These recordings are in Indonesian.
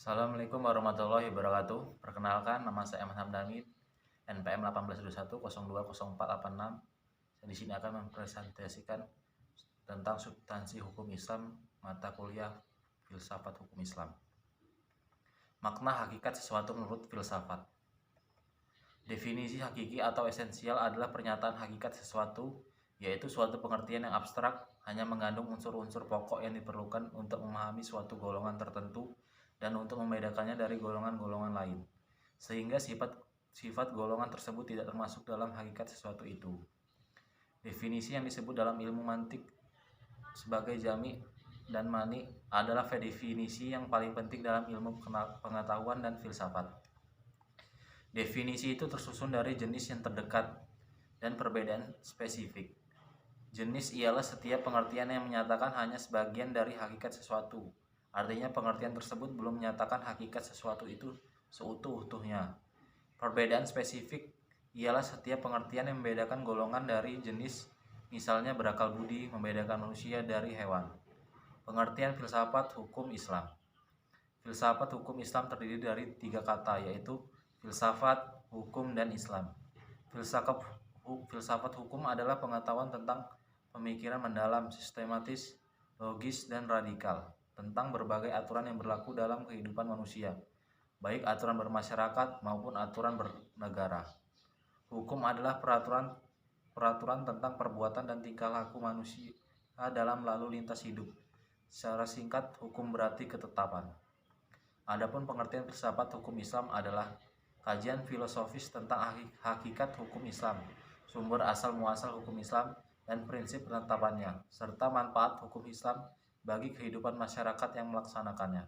Assalamualaikum warahmatullahi wabarakatuh. Perkenalkan, nama saya Ahmad Hamdani, NPM 1821020486. Saya di sini akan mempresentasikan tentang substansi hukum Islam mata kuliah Filsafat Hukum Islam. Makna hakikat sesuatu menurut filsafat. Definisi hakiki atau esensial adalah pernyataan hakikat sesuatu, yaitu suatu pengertian yang abstrak, hanya mengandung unsur-unsur pokok yang diperlukan untuk memahami suatu golongan tertentu dan untuk membedakannya dari golongan-golongan lain, sehingga sifat golongan tersebut tidak termasuk dalam hakikat sesuatu itu. Definisi yang disebut dalam ilmu mantik sebagai jami dan mani adalah definisi yang paling penting dalam ilmu pengetahuan dan filsafat. Definisi itu tersusun dari jenis yang terdekat dan perbedaan spesifik. Jenis ialah setiap pengertian yang menyatakan hanya sebagian dari hakikat sesuatu. Artinya pengertian tersebut belum menyatakan hakikat sesuatu itu seutuh-utuhnya. Perbedaan spesifik ialah setiap pengertian yang membedakan golongan dari jenis, misalnya berakal budi membedakan manusia dari hewan. Pengertian filsafat hukum Islam. Filsafat hukum Islam terdiri dari 3 kata, yaitu filsafat, hukum, dan Islam. Filsafat hukum adalah pengetahuan tentang pemikiran mendalam, sistematis, logis, dan radikal tentang berbagai aturan yang berlaku dalam kehidupan manusia, baik aturan bermasyarakat maupun aturan bernegara. Hukum adalah peraturan tentang perbuatan dan tingkah laku manusia dalam lalu lintas hidup. Secara singkat, hukum berarti ketetapan. Adapun pengertian filsafat hukum Islam adalah kajian filosofis tentang hakikat hukum Islam, sumber asal muasal hukum Islam, dan prinsip penetapannya, serta manfaat hukum Islam bagi kehidupan masyarakat yang melaksanakannya.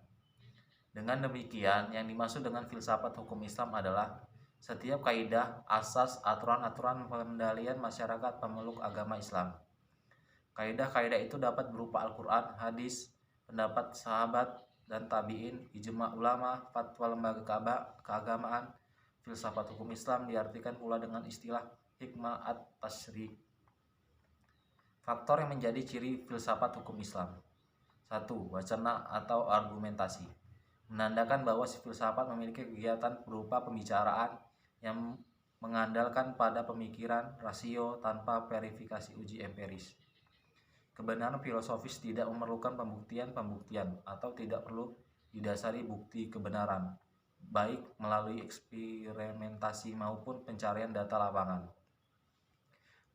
Dengan demikian, yang dimaksud dengan filsafat hukum Islam adalah setiap kaidah, asas, aturan-aturan pengendalian masyarakat pemeluk agama Islam. Kaidah-kaidah itu dapat berupa Al-Quran, hadis, pendapat sahabat dan tabi'in, ijma' ulama, fatwa lembaga keagamaan. Filsafat hukum Islam diartikan pula dengan istilah hikmah at-tasyri'. Faktor yang menjadi ciri filsafat hukum Islam. 1. Wacana atau argumentasi. Menandakan bahwa si filsafat memiliki kegiatan berupa pembicaraan yang mengandalkan pada pemikiran rasio tanpa verifikasi uji empiris. Kebenaran filosofis tidak memerlukan pembuktian atau tidak perlu didasari bukti kebenaran, baik melalui eksperimentasi maupun pencarian data lapangan.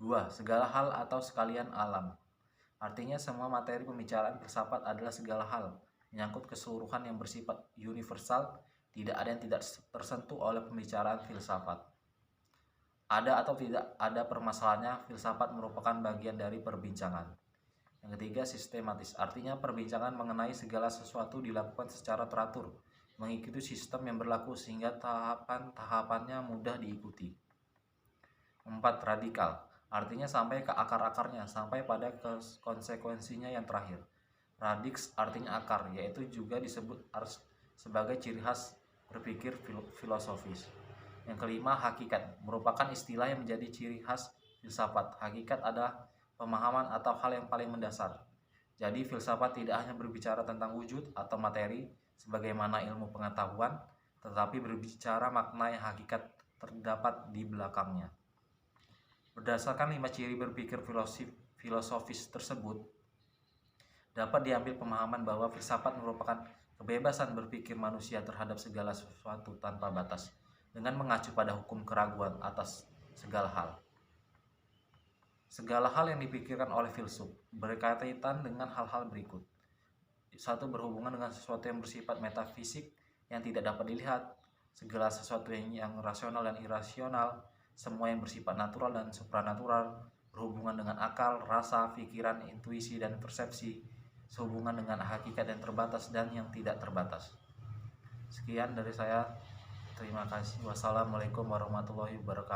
2. Segala hal atau sekalian alam. Artinya semua materi pembicaraan filsafat adalah segala hal, menyangkut keseluruhan yang bersifat universal, tidak ada yang tidak tersentuh oleh pembicaraan filsafat. Ada atau tidak ada permasalahannya, filsafat merupakan bagian dari perbincangan. Yang ketiga, sistematis. Artinya perbincangan mengenai segala sesuatu dilakukan secara teratur, mengikuti sistem yang berlaku sehingga tahapan-tahapannya mudah diikuti. 4. Radikal. Artinya sampai ke akar-akarnya, sampai pada konsekuensinya yang terakhir. Radix artinya akar, yaitu juga disebut sebagai ciri khas berpikir filosofis. Yang kelima, hakikat, merupakan istilah yang menjadi ciri khas filsafat. Hakikat adalah pemahaman atau hal yang paling mendasar. Jadi filsafat tidak hanya berbicara tentang wujud atau materi sebagaimana ilmu pengetahuan, tetapi berbicara makna yang hakikat terdapat di belakangnya. Berdasarkan 5 ciri berpikir filosofis tersebut, dapat diambil pemahaman bahwa filsafat merupakan kebebasan berpikir manusia terhadap segala sesuatu tanpa batas, dengan mengacu pada hukum keraguan atas segala hal. Segala hal yang dipikirkan oleh filsuf berkaitan dengan hal-hal berikut. 1. Berhubungan dengan sesuatu yang bersifat metafisik yang tidak dapat dilihat, segala sesuatu yang rasional dan irasional, semua yang bersifat natural dan supranatural, berhubungan dengan akal, rasa, pikiran, intuisi, dan persepsi, sehubungan dengan hakikat yang terbatas dan yang tidak terbatas. Sekian dari saya. Terima kasih. Wassalamualaikum warahmatullahi wabarakatuh.